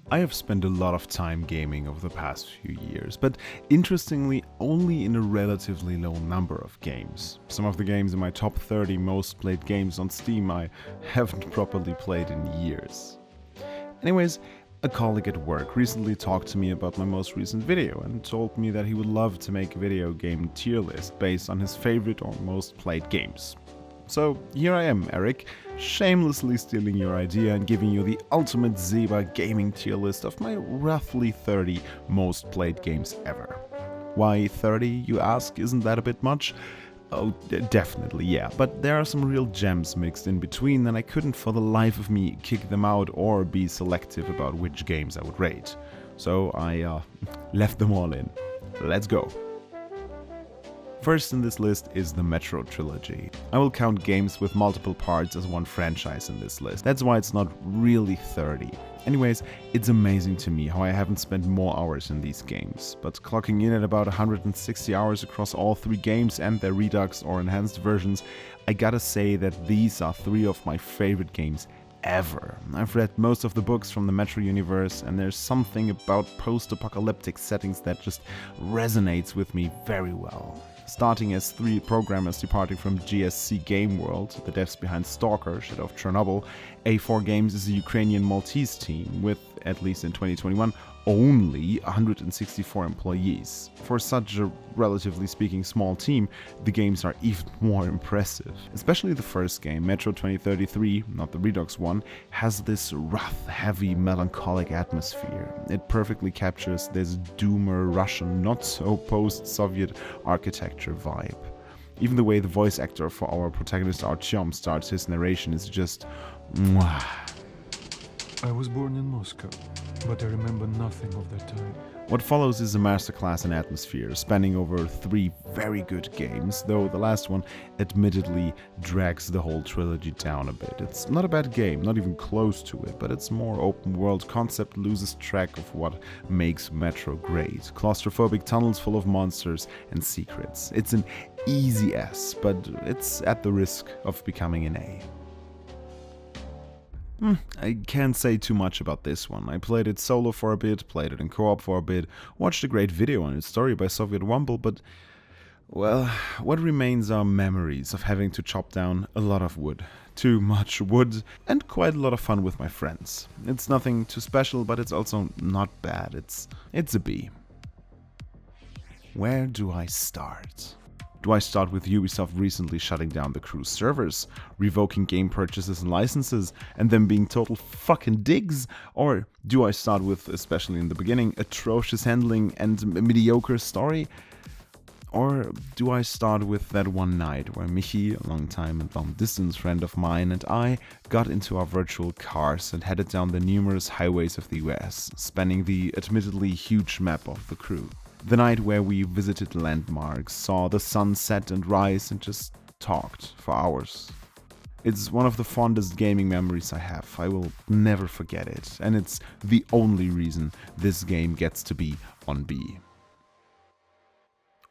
I have spent a lot of time gaming over the past few years, but interestingly only in a relatively low number of games. Some of the games in my top 30 most played games on Steam I haven't properly played in years. Anyways, a colleague at work recently talked to me about my most recent video and told me that he would love to make a video game tier list based on his favorite or most played games. So here I am, Eric, shamelessly stealing your idea and giving you the ultimate Saber gaming tier list of my roughly 30 most played games ever. Why 30, you ask? Isn't that a bit much? Oh, definitely, yeah, but there are some real gems mixed in between and I couldn't for the life of me kick them out or be selective about which games I would rate. So I left them all in. Let's go. First in this list is the Metro trilogy. I will count games with multiple parts as one franchise in this list. That's why it's not really 30. Anyways, it's amazing to me how I haven't spent more hours in these games, but clocking in at about 160 hours across all 3 games and their redux or enhanced versions, I gotta say that these are 3 of my favorite games ever. I've read most of the books from the Metro universe and there's something about post-apocalyptic settings that just resonates with me very well. Starting as 3 programmers departing from GSC Game World, the devs behind Stalker, Shadow of Chernobyl, A4 Games is a Ukrainian Maltese team with, at least in 2021, only 164 employees. For such a relatively speaking small team, the games are even more impressive. Especially the first game, Metro 2033, not the Redux one, has this rough, heavy, melancholic atmosphere. It perfectly captures this doomer Russian, not so post-Soviet architecture vibe. Even the way the voice actor for our protagonist Artyom starts his narration is just mwah. I was born in Moscow, but I remember nothing of that time. What follows is a masterclass in atmosphere, spanning over 3 very good games, though the last one admittedly drags the whole trilogy down a bit. It's not a bad game, not even close to it, but its more open world concept loses track of what makes Metro great. Claustrophobic tunnels full of monsters and secrets. It's an easy S, but it's at the risk of becoming an A. I can't say too much about this one. I played it solo for a bit, played it in co-op for a bit, watched a great video on its story by Soviet Wumble, but, well, what remains are memories of having to chop down a lot of wood. Too much wood, and quite a lot of fun with my friends. It's nothing too special, but it's also not bad. It's a B. Where do I start? Do I start with Ubisoft recently shutting down the Crew servers, revoking game purchases and licenses, and them being total fucking digs? Or do I start with, especially in the beginning, atrocious handling and a mediocre story? Or do I start with that one night where Michi, a long time and long distance friend of mine, and I got into our virtual cars and headed down the numerous highways of the US, spanning the admittedly huge map of the Crew? The night where we visited landmarks, saw the sun set and rise and just talked for hours. It's one of the fondest gaming memories I have. I will never forget it, and it's the only reason this game gets to be on B.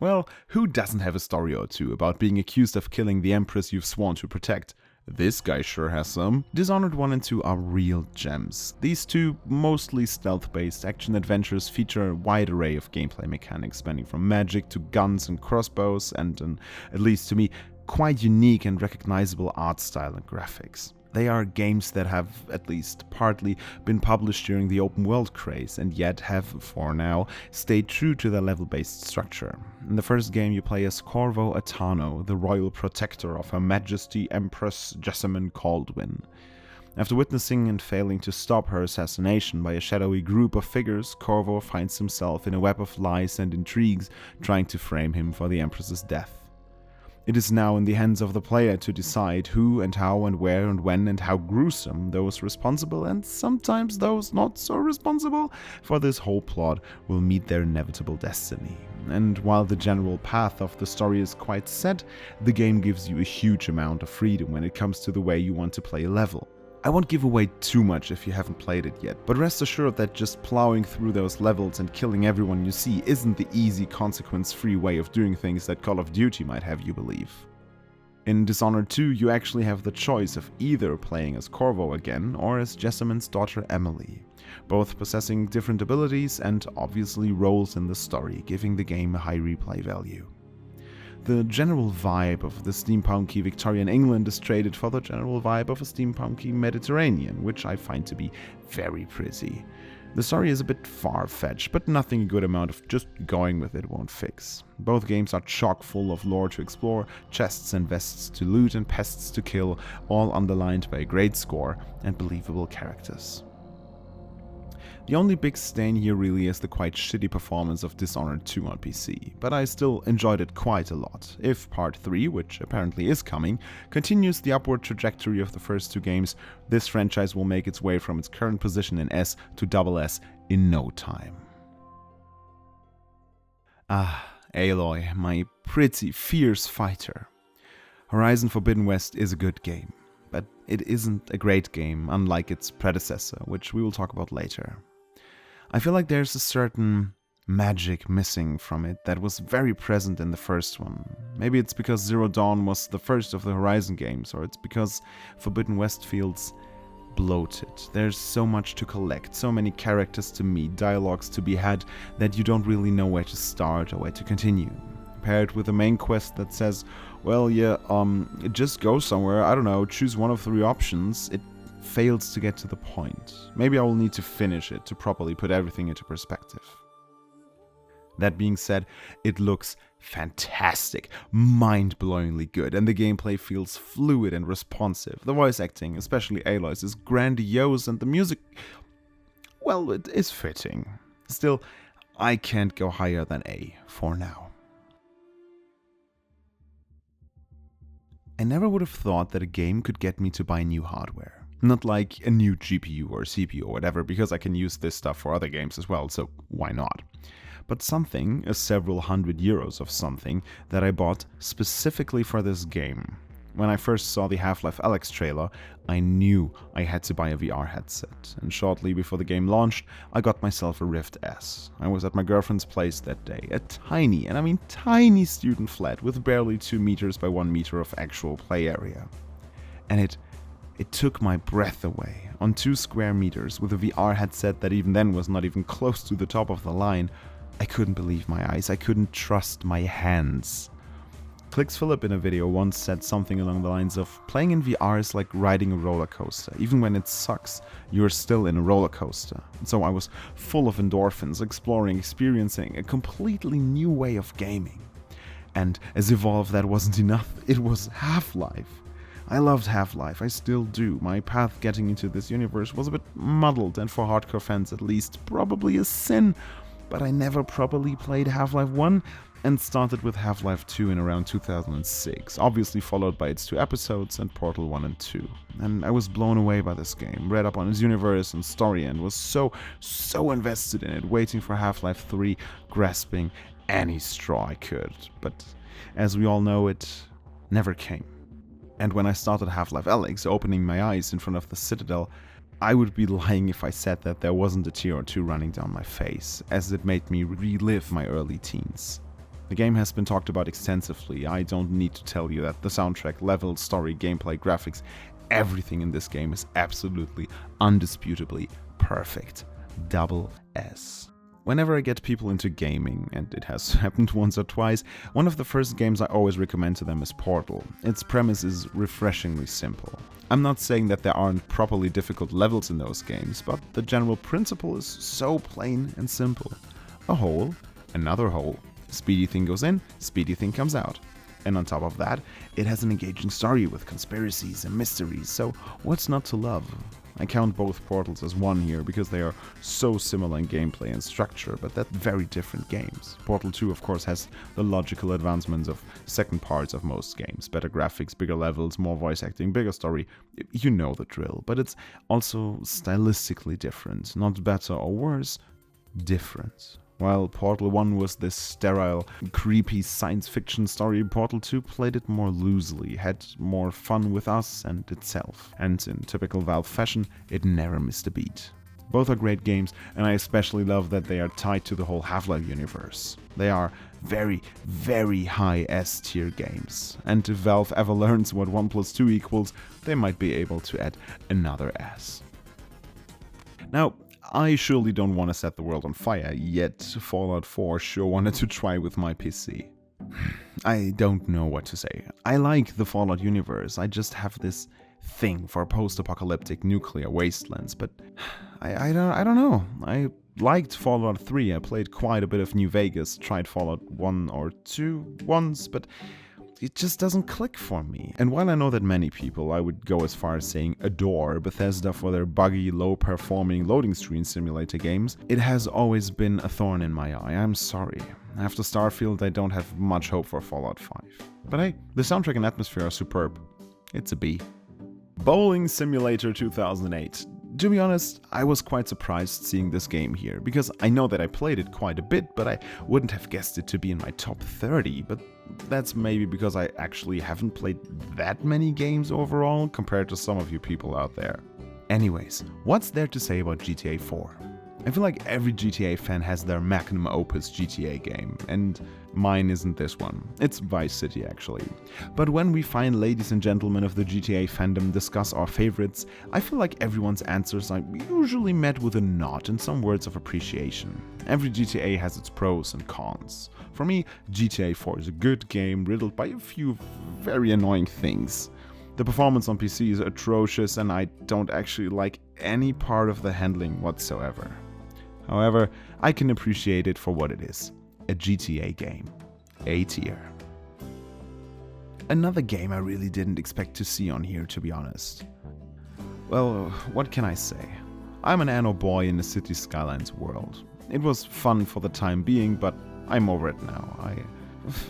Well, who doesn't have a story or two about being accused of killing the Empress you've sworn to protect? This guy sure has some. Dishonored 1 and 2 are real gems. These 2 mostly stealth-based action adventures feature a wide array of gameplay mechanics spanning from magic to guns and crossbows and an, at least to me, quite unique and recognizable art style and graphics. They are games that have, at least partly, been published during the open world craze and yet have, for now, stayed true to their level-based structure. In the first game you play as Corvo Atano, the royal protector of Her Majesty Empress Jessamine Caldwin. After witnessing and failing to stop her assassination by a shadowy group of figures, Corvo finds himself in a web of lies and intrigues trying to frame him for the Empress's death. It is now in the hands of the player to decide who and how and where and when and how gruesome those responsible and sometimes those not so responsible for this whole plot will meet their inevitable destiny. And while the general path of the story is quite set, the game gives you a huge amount of freedom when it comes to the way you want to play a level. I won't give away too much if you haven't played it yet, but rest assured that just plowing through those levels and killing everyone you see isn't the easy, consequence-free way of doing things that Call of Duty might have you believe. In Dishonored 2, you actually have the choice of either playing as Corvo again or as Jessamyn's daughter Emily, both possessing different abilities and obviously roles in the story, giving the game a high replay value. The general vibe of the steampunky Victorian England is traded for the general vibe of a steampunky Mediterranean, which I find to be very pretty. The story is a bit far-fetched, but nothing a good amount of just going with it won't fix. Both games are chock full of lore to explore, chests and vests to loot and pests to kill, all underlined by a great score and believable characters. The only big stain here really is the quite shitty performance of Dishonored 2 on PC, but I still enjoyed it quite a lot. If Part 3, which apparently is coming, continues the upward trajectory of the first two games, this franchise will make its way from its current position in S to SS in no time. Ah, Aloy, my pretty fierce fighter. Horizon Forbidden West is a good game, but it isn't a great game, unlike its predecessor, which we will talk about later. I feel like there's a certain magic missing from it that was very present in the first one. Maybe it's because Zero Dawn was the first of the Horizon games, or it's because Forbidden West feels bloated. There's so much to collect, so many characters to meet, dialogues to be had, that you don't really know where to start or where to continue. Paired with a main quest that says, well, yeah, just go somewhere, I don't know, choose one of 3 options, it fails to get to the point. Maybe I will need to finish it to properly put everything into perspective. That being said, it looks fantastic, mind-blowingly good, and the gameplay feels fluid and responsive. The voice acting, especially Aloy's, is grandiose, and the music, well, it is fitting. Still, I can't go higher than A for now. I never would have thought that a game could get me to buy new hardware. Not like a new GPU or CPU or whatever, because I can use this stuff for other games as well, so why not? But something, a several €100 of something, that I bought specifically for this game. When I first saw the Half-Life Alyx trailer, I knew I had to buy a VR headset, and shortly before the game launched, I got myself a Rift S. I was at my girlfriend's place that day, a tiny, and I mean tiny student flat with barely 2 meters by 1 meter of actual play area. And it took my breath away. On 2 square meters, with a VR headset that even then was not even close to the top of the line, I couldn't believe my eyes, I couldn't trust my hands. Clicks Philip in a video once said something along the lines of, playing in VR is like riding a roller coaster. Even when it sucks, you're still in a roller coaster. So I was full of endorphins, exploring, experiencing a completely new way of gaming. And as if all of that wasn't enough, it was Half-Life. I loved Half-Life, I still do. My path getting into this universe was a bit muddled, and for hardcore fans at least, probably a sin. But I never properly played Half-Life 1 and started with Half-Life 2 in around 2006, obviously followed by its 2 episodes and Portal 1 and 2. And I was blown away by this game, read up on its universe and story, and was so invested in it, waiting for Half-Life 3, grasping any straw I could. But as we all know, it never came. And when I started Half-Life Alyx, opening my eyes in front of the Citadel, I would be lying if I said that there wasn't a tear or two running down my face, as it made me relive my early teens. The game has been talked about extensively. I don't need to tell you that the soundtrack, level, story, gameplay, graphics, everything in this game is absolutely, undisputably perfect. Double S. Whenever I get people into gaming, and it has happened once or twice, one of the first games I always recommend to them is Portal. Its premise is refreshingly simple. I'm not saying that there aren't properly difficult levels in those games, but the general principle is so plain and simple. A hole, another hole. Speedy thing goes in, speedy thing comes out. And on top of that, it has an engaging story with conspiracies and mysteries, so what's not to love? I count both Portals as one here because they are so similar in gameplay and structure, but they're very different games. Portal 2 of course has the logical advancements of second parts of most games. Better graphics, bigger levels, more voice acting, bigger story. You know the drill, but it's also stylistically different. Not better or worse, different. While Portal 1 was this sterile, creepy science fiction story, Portal 2 played it more loosely, had more fun with us and itself. And in typical Valve fashion, it never missed a beat. Both are great games, and I especially love that they are tied to the whole Half-Life universe. They are very, very high S-tier games. And if Valve ever learns what 1 + 2 equals, they might be able to add another S. Now, I surely don't want to set the world on fire, yet Fallout 4 sure wanted to try with my PC. I don't know what to say. I like the Fallout universe, I just have this thing for post-apocalyptic nuclear wastelands, but I don't know. I liked Fallout 3, I played quite a bit of New Vegas, tried Fallout 1 or 2 once, but it just doesn't click for me. And while I know that many people, I would go as far as saying adore Bethesda for their buggy, low-performing loading screen simulator games, it has always been a thorn in my eye. I'm sorry. After Starfield, I don't have much hope for Fallout 5. But hey, the soundtrack and atmosphere are superb. It's a B. Bowling Simulator 2008. To be honest, I was quite surprised seeing this game here, because I know that I played it quite a bit, but I wouldn't have guessed it to be in my top 30, but that's maybe because I actually haven't played that many games overall compared to some of you people out there. Anyways, what's there to say about GTA 4? I feel like every GTA fan has their magnum opus GTA game, and mine isn't this one. It's Vice City actually. But when we fine ladies and gentlemen of the GTA fandom discuss our favorites, I feel like everyone's answers are usually met with a nod and some words of appreciation. Every GTA has its pros and cons. For me, GTA 4 is a good game riddled by a few very annoying things. The performance on PC is atrocious and I don't actually like any part of the handling whatsoever. However, I can appreciate it for what it is. A GTA game. A tier. Another game I really didn't expect to see on here, to be honest. Well, what can I say? I'm an Anno boy in the City Skylines world. It was fun for the time being, but I'm over it now.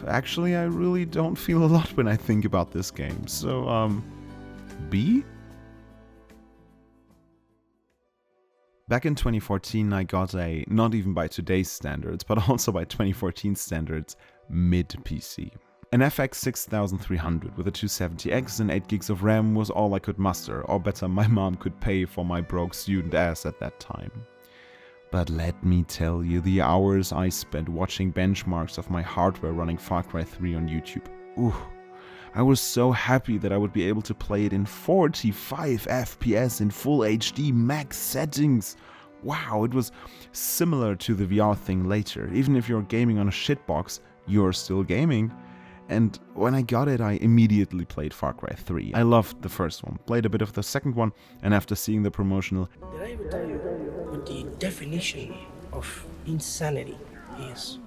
Actually, I really don't feel a lot when I think about this game, so, B? Back in 2014, I got a, not even by today's standards, but also by 2014 standards, mid-PC. An FX 6300 with a 270X and 8 gigs of RAM was all I could muster, or better, my mom could pay for my broke student ass at that time. But let me tell you the hours I spent watching benchmarks of my hardware running Far Cry 3 on YouTube. Ooh. I was so happy that I would be able to play it in 45 FPS in full HD max settings. Wow, it was similar to the VR thing later. Even if you're gaming on a shitbox, you're still gaming. And when I got it, I immediately played Far Cry 3. I loved the first one, played a bit of the second one, and after seeing the promotional Did I ever tell you what the definition of insanity is?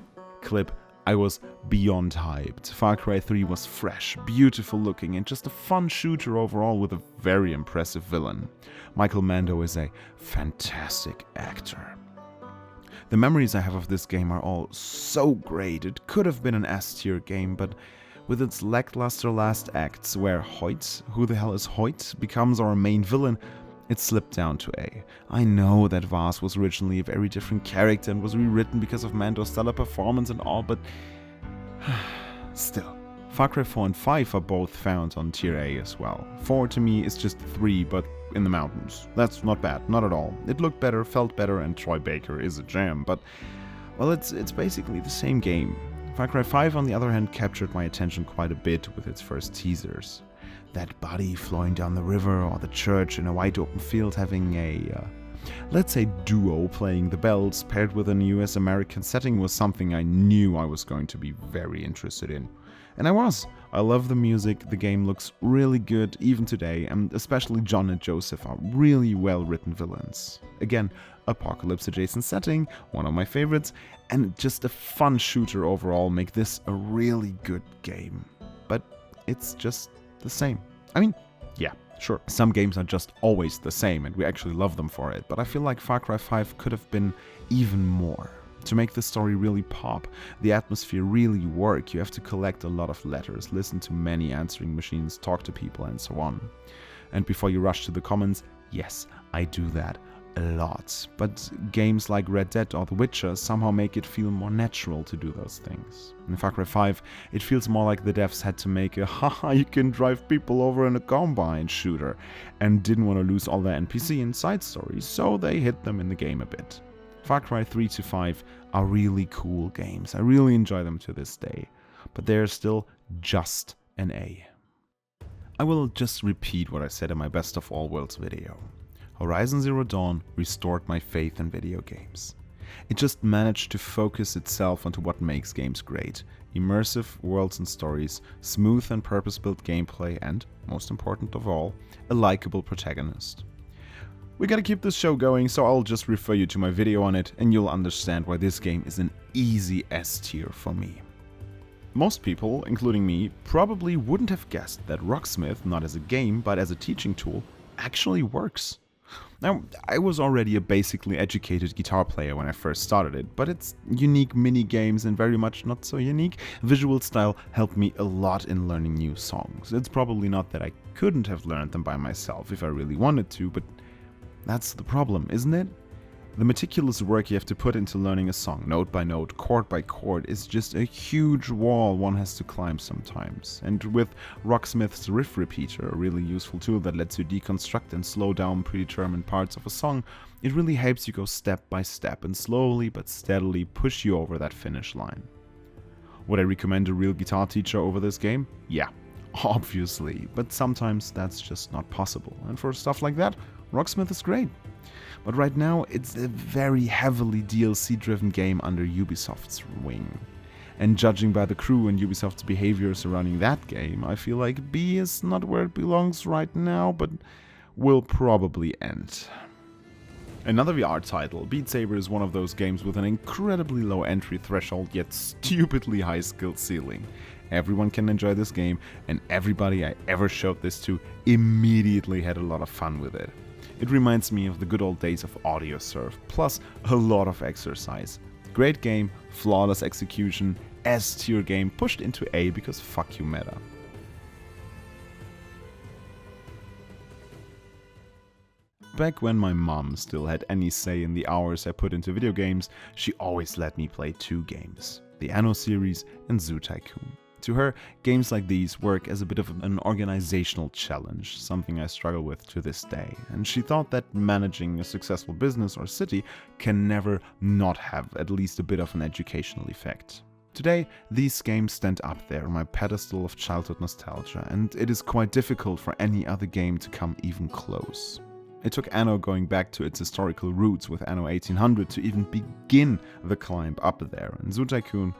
clip, I was beyond hyped. Far Cry 3 was fresh, beautiful looking, and just a fun shooter overall with a very impressive villain. Michael Mando is a fantastic actor. The memories I have of this game are all so great. It could have been an S-tier game, but with its lackluster last acts where Hoyt, who the hell is Hoyt, becomes our main villain, it slipped down to A. I know that Vaz was originally a very different character and was rewritten because of Mando's stellar performance and all, but still. Far Cry 4 and 5 are both found on tier A as well. 4 to me is just 3, but in the mountains. That's not bad, not at all. It looked better, felt better, and Troy Baker is a gem, but, well, it's basically the same game. Far Cry 5, on the other hand, captured my attention quite a bit with its first teasers. That body flowing down the river, or the church in a wide open field having a, let's say, duo playing the bells paired with an US-American setting was something I knew I was going to be very interested in. And I was. I love the music, the game looks really good even today, and especially John and Joseph are really well-written villains. Again, apocalypse-adjacent setting, one of my favorites, and just a fun shooter overall make this a really good game. But it's just the same. I mean, yeah, sure, some games are just always the same and we actually love them for it, but I feel like Far Cry 5 could have been even more. To make the story really pop, the atmosphere really work, you have to collect a lot of letters, listen to many answering machines, talk to people and so on. And before you rush to the comments, yes, I do that a lot, but games like Red Dead or The Witcher somehow make it feel more natural to do those things. In Far Cry 5, it feels more like the devs had to make a haha you can drive people over in a combine shooter and didn't want to lose all their NPC and side stories, so they hid them in the game a bit. Far Cry 3 to 5 are really cool games. I really enjoy them to this day, but they're still just an A. I will just repeat what I said in my Best of All Worlds video. Horizon Zero Dawn restored my faith in video games. It just managed to focus itself onto what makes games great. Immersive worlds and stories, smooth and purpose-built gameplay, and, most important of all, a likable protagonist. We gotta keep this show going, so I'll just refer you to my video on it and you'll understand why this game is an easy S tier for me. Most people, including me, probably wouldn't have guessed that Rocksmith, not as a game but as a teaching tool, actually works. Now, I was already a basically educated guitar player when I first started it, but its unique mini-games and very much not so unique visual style helped me a lot in learning new songs. It's probably not that I couldn't have learned them by myself if I really wanted to, but that's the problem, isn't it? The meticulous work you have to put into learning a song, note by note, chord by chord, is just a huge wall one has to climb sometimes. And with Rocksmith's riff repeater, a really useful tool that lets you deconstruct and slow down predetermined parts of a song, it really helps you go step by step and slowly but steadily push you over that finish line. Would I recommend a real guitar teacher over this game? Yeah, obviously, but sometimes that's just not possible. And for stuff like that, Rocksmith is great. But right now, it's a very heavily DLC-driven game under Ubisoft's wing. And judging by the crew and Ubisoft's behavior surrounding that game, I feel like B is not where it belongs right now, but will probably end. Another VR title, Beat Saber, is one of those games with an incredibly low entry threshold yet stupidly high skill ceiling. Everyone can enjoy this game, and everybody I ever showed this to immediately had a lot of fun with it. It reminds me of the good old days of audio surf, plus a lot of exercise. Great game, flawless execution, S-tier game pushed into A because fuck you meta. Back when my mom still had any say in the hours I put into video games, she always let me play two games, the Anno series and Zoo Tycoon. To her, games like these work as a bit of an organizational challenge, something I struggle with to this day, and she thought that managing a successful business or city can never not have at least a bit of an educational effect. Today, these games stand up there on my pedestal of childhood nostalgia, and it is quite difficult for any other game to come even close. It took Anno going back to its historical roots with Anno 1800 to even begin the climb up there, and Zoo Tycoon,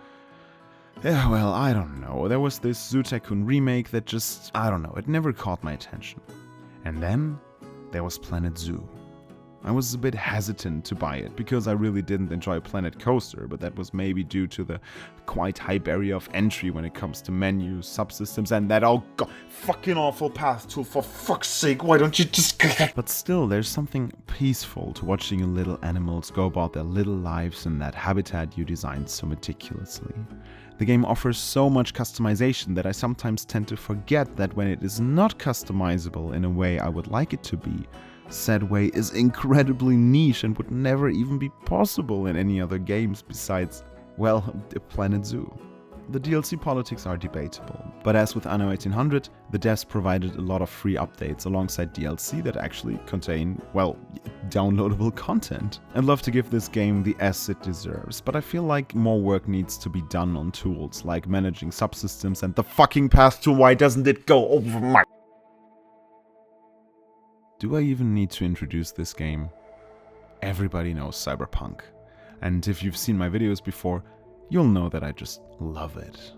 yeah, well, I don't know. There was this Zoo Tycoon remake that just, I don't know, it never caught my attention. And then there was Planet Zoo. I was a bit hesitant to buy it because I really didn't enjoy Planet Coaster, but that was maybe due to the quite high barrier of entry when it comes to menus, subsystems, and that fucking awful path tool, for fuck's sake, why don't you just... But still, there's something peaceful to watching your little animals go about their little lives in that habitat you designed so meticulously. The game offers so much customization that I sometimes tend to forget that when it is not customizable in a way I would like it to be, said way is incredibly niche and would never even be possible in any other games besides, well, Planet Zoo. The DLC politics are debatable, but as with Anno 1800, the devs provided a lot of free updates alongside DLC that actually contain, well, downloadable content. I'd love to give this game the S it deserves, but I feel like more work needs to be done on tools like managing subsystems and the fucking path tool. Why doesn't it go over my... Do I even need to introduce this game? Everybody knows Cyberpunk, and if you've seen my videos before, you'll know that I just love it.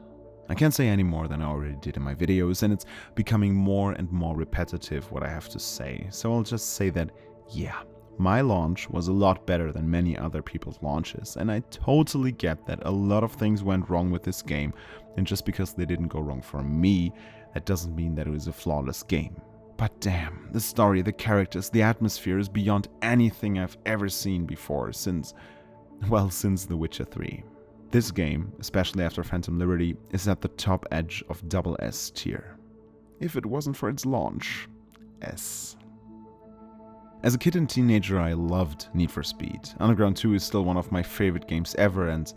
I can't say any more than I already did in my videos, and it's becoming more and more repetitive what I have to say, so I'll just say that, yeah, my launch was a lot better than many other people's launches, and I totally get that a lot of things went wrong with this game, and just because they didn't go wrong for me, that doesn't mean that it was a flawless game. But damn, the story, the characters, the atmosphere is beyond anything I've ever seen before since The Witcher 3. This game, especially after Phantom Liberty, is at the top edge of double S tier. If it wasn't for its launch, S. As a kid and teenager, I loved Need for Speed. Underground 2 is still one of my favorite games ever, and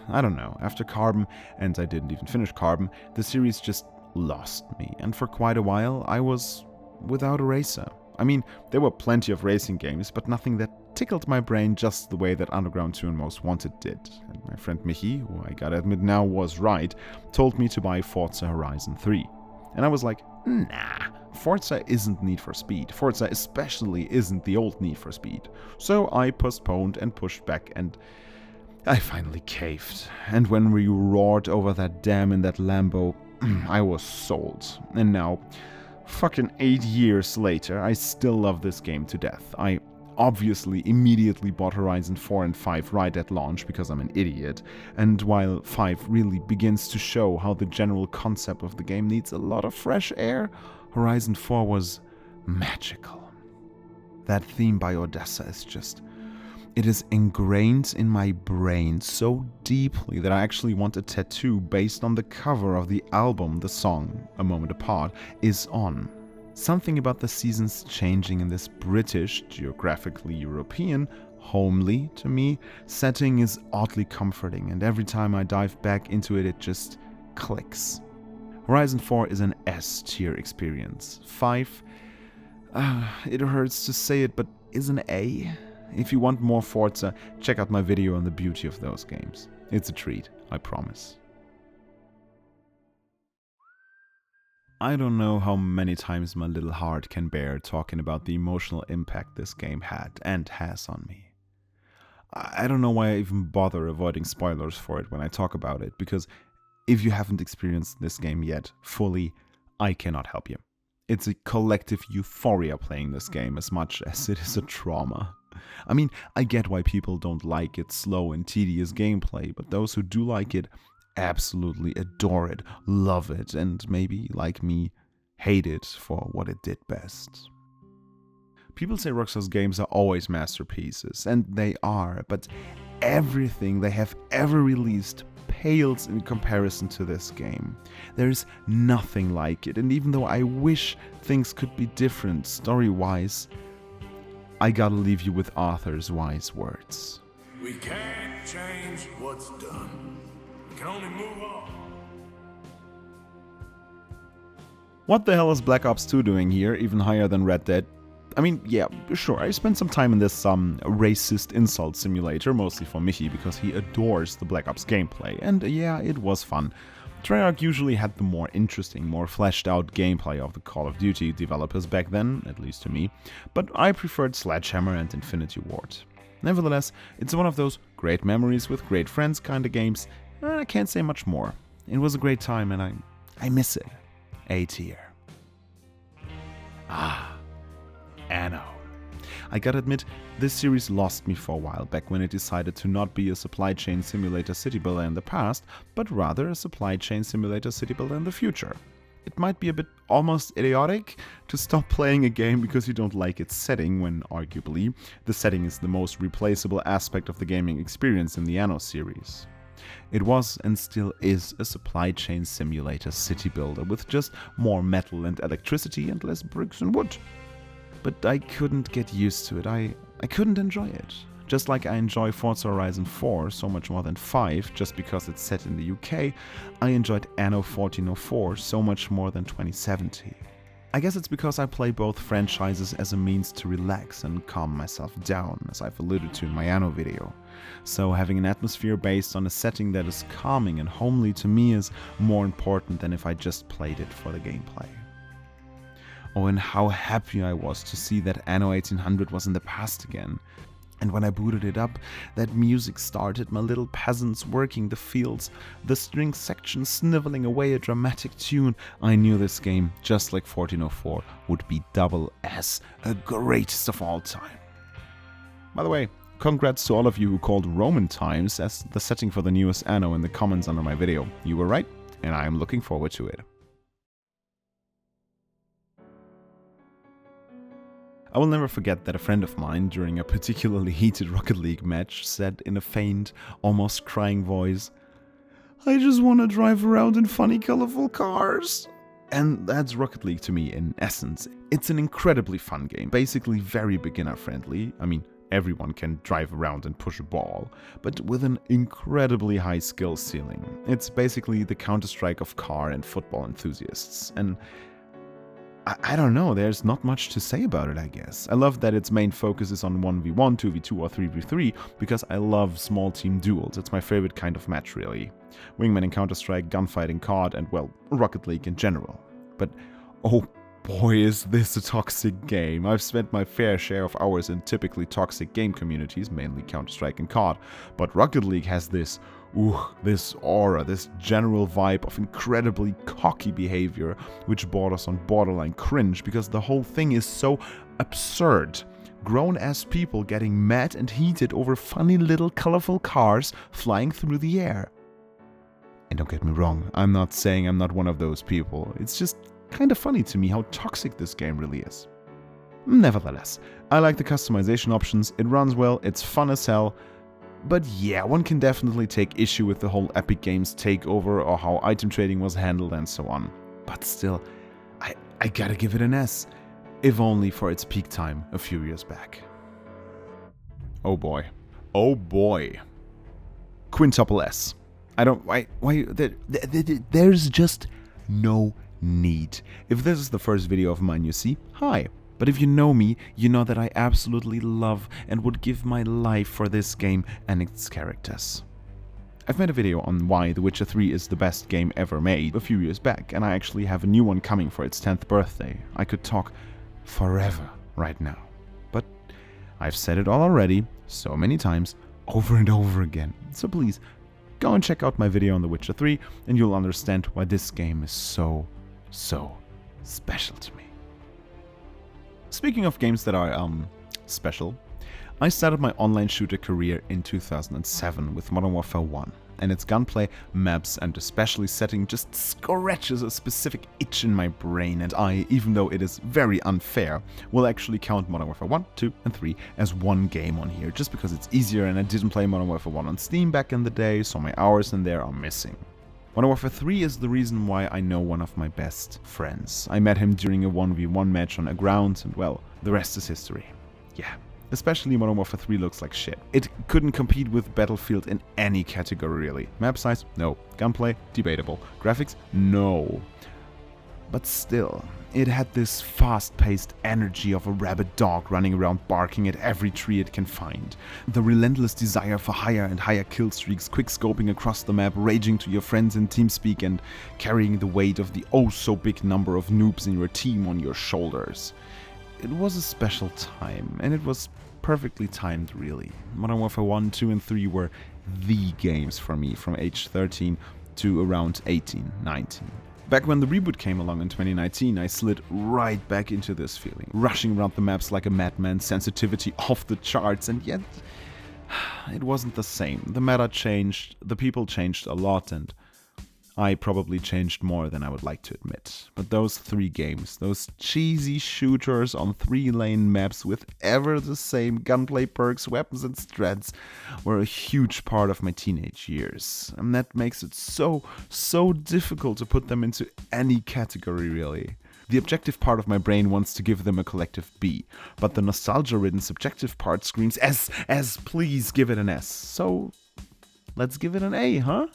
I don't know, after Carbon, and I didn't even finish Carbon, the series just lost me, and for quite a while I was without a racer. I mean, there were plenty of racing games, but nothing that tickled my brain just the way that Underground 2 and Most Wanted did. And my friend Michi, who I gotta admit now was right, told me to buy Forza Horizon 3. And I was like, nah, Forza isn't Need for Speed. Forza especially isn't the old Need for Speed. So I postponed and pushed back, and I finally caved. And when we roared over that dam in that Lambo, I was sold. And now, fucking 8 years later, I still love this game to death. I obviously immediately bought Horizon 4 and 5 right at launch because I'm an idiot, and while 5 really begins to show how the general concept of the game needs a lot of fresh air, Horizon 4 was magical. That theme by Odessa is just... it is ingrained in my brain so deeply that I actually want a tattoo based on the cover of the album the song, A Moment Apart, is on. Something about the seasons changing in this British, geographically European, homely to me, setting is oddly comforting, and every time I dive back into it, it just clicks. Horizon 4 is an S-tier experience. 5, it hurts to say it, but is an A. If you want more Forza, check out my video on the beauty of those games. It's a treat, I promise. I don't know how many times my little heart can bear talking about the emotional impact this game had and has on me. I don't know why I even bother avoiding spoilers for it when I talk about it, because if you haven't experienced this game yet fully, I cannot help you. It's a collective euphoria playing this game as much as it is a trauma. I mean, I get why people don't like its slow and tedious gameplay, but those who do like it absolutely adore it, love it, and maybe, like me, hate it for what it did best. People say Rockstar's games are always masterpieces, and they are, but everything they have ever released pales in comparison to this game. There is nothing like it, and even though I wish things could be different story-wise, I gotta leave you with Arthur's wise words. We can't change what's done. We can only move on. What the hell is Black Ops 2 doing here, even higher than Red Dead? I mean, yeah, sure, I spent some time in this racist insult simulator, mostly for Michi, because he adores the Black Ops gameplay, and yeah, it was fun. Treyarch usually had the more interesting, more fleshed out gameplay of the Call of Duty developers back then, at least to me, but I preferred Sledgehammer and Infinity Ward. Nevertheless, it's one of those great memories with great friends kind of games, and I can't say much more. It was a great time and I miss it. A tier. Anno. I gotta admit, this series lost me for a while back when it decided to not be a supply chain simulator city builder in the past, but rather a supply chain simulator city builder in the future. It might be a bit almost idiotic to stop playing a game because you don't like its setting, when arguably the setting is the most replaceable aspect of the gaming experience in the Anno series. It was and still is a supply chain simulator city builder with just more metal and electricity and less bricks and wood. But I couldn't get used to it, I couldn't enjoy it. Just like I enjoy Forza Horizon 4 so much more than 5 just because it's set in the UK, I enjoyed Anno 1404 so much more than 2070. I guess it's because I play both franchises as a means to relax and calm myself down, as I've alluded to in my Anno video. So having an atmosphere based on a setting that is calming and homely to me is more important than if I just played it for the gameplay. Oh, and how happy I was to see that Anno 1800 was in the past again. And when I booted it up, that music started, my little peasants working the fields, the string section sniveling away a dramatic tune. I knew this game, just like 1404, would be double S, a greatest of all time. By the way, congrats to all of you who called Roman times as the setting for the newest Anno in the comments under my video. You were right, and I am looking forward to it. I will never forget that a friend of mine, during a particularly heated Rocket League match, said in a faint, almost crying voice, "I just want to drive around in funny, colorful cars." And that's Rocket League to me in essence. It's an incredibly fun game, basically very beginner friendly. I mean, everyone can drive around and push a ball, but with an incredibly high skill ceiling. It's basically the Counter-Strike of car and football enthusiasts. And I don't know, there's not much to say about it, I guess. I love that its main focus is on 1v1, 2v2 or 3v3 because I love small team duels. It's my favorite kind of match, really. Wingman in Counter-Strike, gunfighting COD, and well, Rocket League in general. But oh boy, is this a toxic game. I've spent my fair share of hours in typically toxic game communities, mainly Counter-Strike and COD, but Rocket League has this aura, this general vibe of incredibly cocky behavior, which borders on borderline cringe because the whole thing is so absurd. Grown-ass people getting mad and heated over funny little colorful cars flying through the air. And don't get me wrong, I'm not saying I'm not one of those people. It's just kind of funny to me how toxic this game really is. Nevertheless, I like the customization options, it runs well, it's fun as hell. But yeah, one can definitely take issue with the whole Epic Games takeover or how item trading was handled and so on. But still, I gotta give it an S, if only for its peak time a few years back. Oh boy. Oh boy. Quintuple S. There's just no need. If this is the first video of mine you see, hi. But if you know me, you know that I absolutely love and would give my life for this game and its characters. I've made a video on why The Witcher 3 is the best game ever made a few years back, and I actually have a new one coming for its 10th birthday. I could talk forever right now. But I've said it all already, so many times, over and over again. So please, go and check out my video on The Witcher 3, and you'll understand why this game is so special to me. Speaking of games that are, special, I started my online shooter career in 2007 with Modern Warfare 1, and its gunplay, maps, and especially setting just scratches a specific itch in my brain, and I, even though it is very unfair, will actually count Modern Warfare 1, 2, and 3 as one game on here, just because it's easier and I didn't play Modern Warfare 1 on Steam back in the day, so my hours in there are missing. Modern Warfare 3 is the reason why I know one of my best friends. I met him during a 1v1 match on a ground, and well, the rest is history. Yeah, especially Modern Warfare 3 looks like shit. It couldn't compete with Battlefield in any category really. Map size? No. Gunplay? Debatable. Graphics? No. But still, it had this fast-paced energy of a rabid dog running around barking at every tree it can find. The relentless desire for higher and higher kill streaks, quick-scoping across the map, raging to your friends in TeamSpeak and carrying the weight of the oh-so-big number of noobs in your team on your shoulders. It was a special time, and it was perfectly timed really. Modern Warfare 1, 2 and 3 were the games for me from age 13 to around 18, 19. Back when the reboot came along in 2019, I slid right back into this feeling, rushing around the maps like a madman, sensitivity off the charts, and yet it wasn't the same. The meta changed, the people changed a lot, and I probably changed more than I would like to admit. But those 3 games, those cheesy shooters on 3-lane maps with ever the same gunplay perks, weapons and strats, were a huge part of my teenage years. And that makes it so difficult to put them into any category really. The objective part of my brain wants to give them a collective B, but the nostalgia-ridden subjective part screams S, please give it an S. So let's give it an A, huh?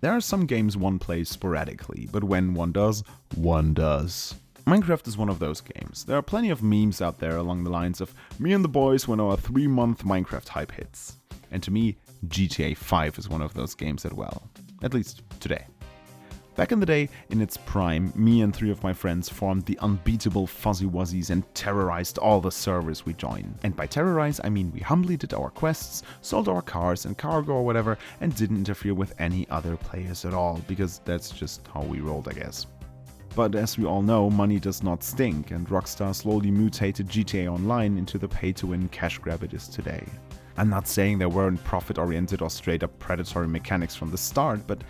There are some games one plays sporadically, but when one does, one does. Minecraft is one of those games. There are plenty of memes out there along the lines of me and the boys when our 3-month Minecraft hype hits. And to me, GTA 5 is one of those games as well. At least today. Back in the day, in its prime, me and 3 of my friends formed the unbeatable Fuzzy Wuzzies and terrorized all the servers we joined. And by terrorize, I mean we humbly did our quests, sold our cars and cargo or whatever, and didn't interfere with any other players at all, because that's just how we rolled, I guess. But as we all know, money does not stink, and Rockstar slowly mutated GTA Online into the pay-to-win cash grab it is today. I'm not saying there weren't profit-oriented or straight-up predatory mechanics from the start, but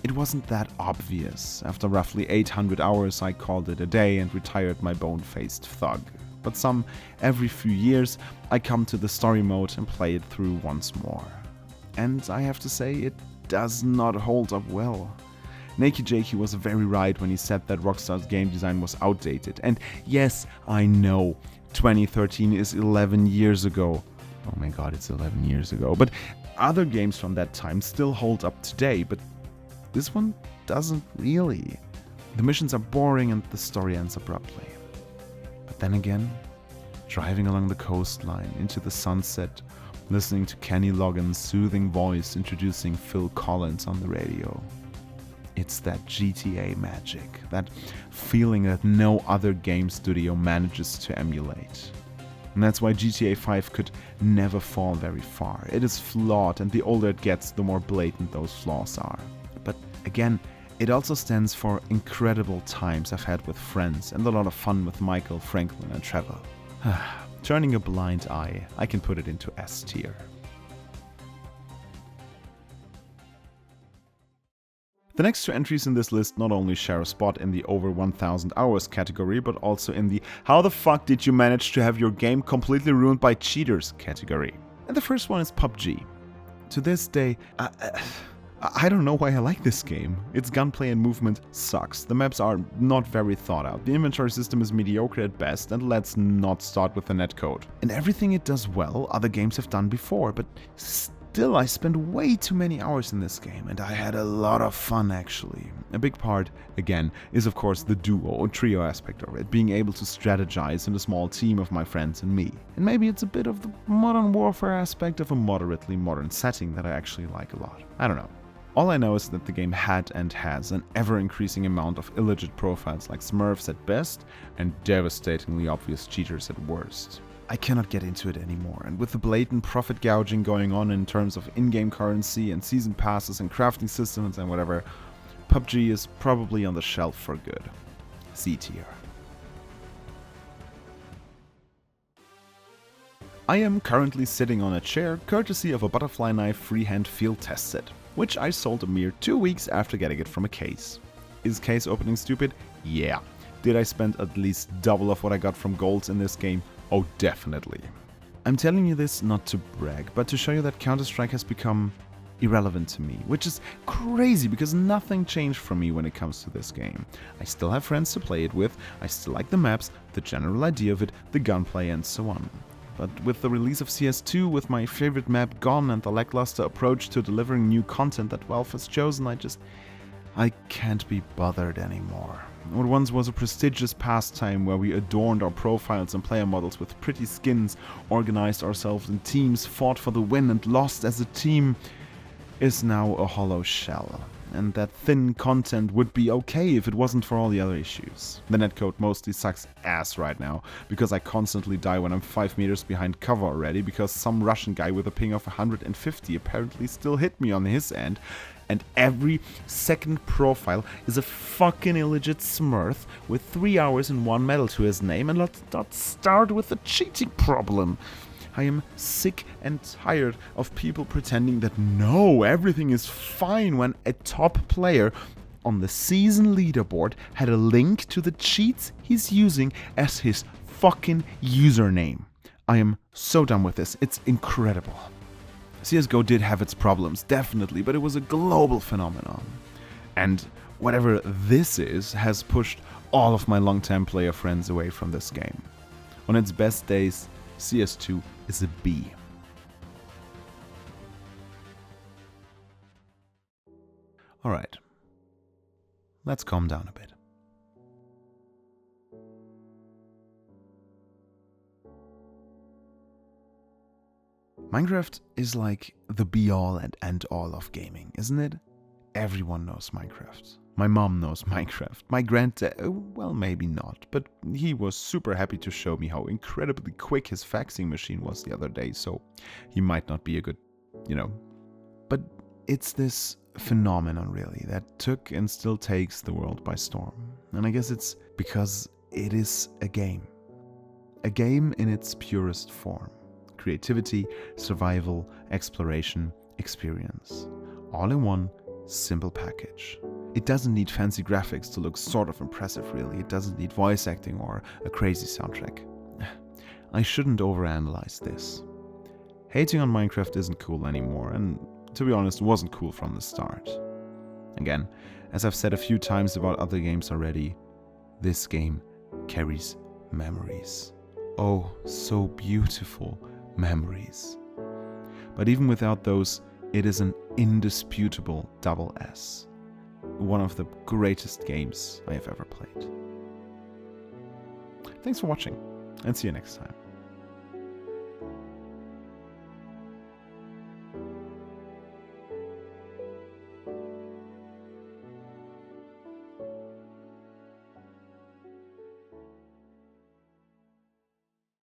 it wasn't that obvious. After roughly 800 hours, I called it a day and retired my bone-faced thug. But every few years, I come to the story mode and play it through once more. And I have to say, it does not hold up well. Nakey Jakey was very right when he said that Rockstar's game design was outdated. And yes, I know, 2013 is 11 years ago. Oh my god, it's 11 years ago. But other games from that time still hold up today, but this one doesn't really. The missions are boring and the story ends abruptly. But then again, driving along the coastline into the sunset, listening to Kenny Loggins' soothing voice introducing Phil Collins on the radio. It's that GTA magic, that feeling that no other game studio manages to emulate. And that's why GTA 5 could never fall very far. It is flawed, and the older it gets, the more blatant those flaws are. But again, it also stands for incredible times I've had with friends and a lot of fun with Michael, Franklin and Trevor. Turning a blind eye, I can put it into S tier. The next two entries in this list not only share a spot in the over 1000 hours category, but also in the how the fuck did you manage to have your game completely ruined by cheaters category. And the first one is PUBG. To this day, I don't know why I like this game. Its gunplay and movement sucks. The maps are not very thought out. The inventory system is mediocre at best, and let's not start with the netcode. And everything it does well, other games have done before, but still, I spent way too many hours in this game, and I had a lot of fun actually. A big part, again, is of course the duo or trio aspect of it, being able to strategize in a small team of my friends and me. And maybe it's a bit of the modern warfare aspect of a moderately modern setting that I actually like a lot. I don't know. All I know is that the game had and has an ever-increasing amount of illegit profiles like Smurfs at best and devastatingly obvious cheaters at worst. I cannot get into it anymore, and with the blatant profit gouging going on in terms of in-game currency and season passes and crafting systems and whatever, PUBG is probably on the shelf for good. C tier. I am currently sitting on a chair courtesy of a butterfly knife freehand field test set, which I sold a mere 2 weeks after getting it from a case. Is case opening stupid? Yeah. Did I spend at least double of what I got from golds in this game? Oh, definitely. I'm telling you this not to brag, but to show you that Counter-Strike has become irrelevant to me, which is crazy because nothing changed for me when it comes to this game. I still have friends to play it with, I still like the maps, the general idea of it, the gunplay and so on. But with the release of CS2, with my favorite map gone and the lackluster approach to delivering new content that Valve has chosen, I can't be bothered anymore. What once was a prestigious pastime where we adorned our profiles and player models with pretty skins, organized ourselves in teams, fought for the win and lost as a team, is now a hollow shell. And that thin content would be okay if it wasn't for all the other issues. The netcode mostly sucks ass right now, because I constantly die when I'm 5 meters behind cover already, because some Russian guy with a ping of 150 apparently still hit me on his end, and every second profile is a fucking illegit Smurf with 3 hours and 1 medal to his name, and let's not start with the cheating problem. I am sick and tired of people pretending that no, everything is fine when a top player on the season leaderboard had a link to the cheats he's using as his fucking username. I am so done with this, it's incredible. CSGO did have its problems, definitely, but it was a global phenomenon. And whatever this is has pushed all of my long-time player friends away from this game. On its best days, CS2 is a B. Alright, let's calm down a bit. Minecraft is like the be-all and end-all of gaming, isn't it? Everyone knows Minecraft. My mom knows Minecraft. My granddad, well, maybe not, but he was super happy to show me how incredibly quick his faxing machine was the other day, so he might not be a good, But it's this phenomenon, really, that took and still takes the world by storm. And I guess it's because it is a game. A game in its purest form. Creativity, survival, exploration, experience. All in one simple package. It doesn't need fancy graphics to look sort of impressive, really. It doesn't need voice acting or a crazy soundtrack. I shouldn't overanalyze this. Hating on Minecraft isn't cool anymore, and to be honest, wasn't cool from the start. Again, as I've said a few times about other games already, this game carries memories. Oh, so beautiful memories. But even without those, it is an indisputable double S. one of the greatest games I have ever played. Thanks for watching, and see you next time.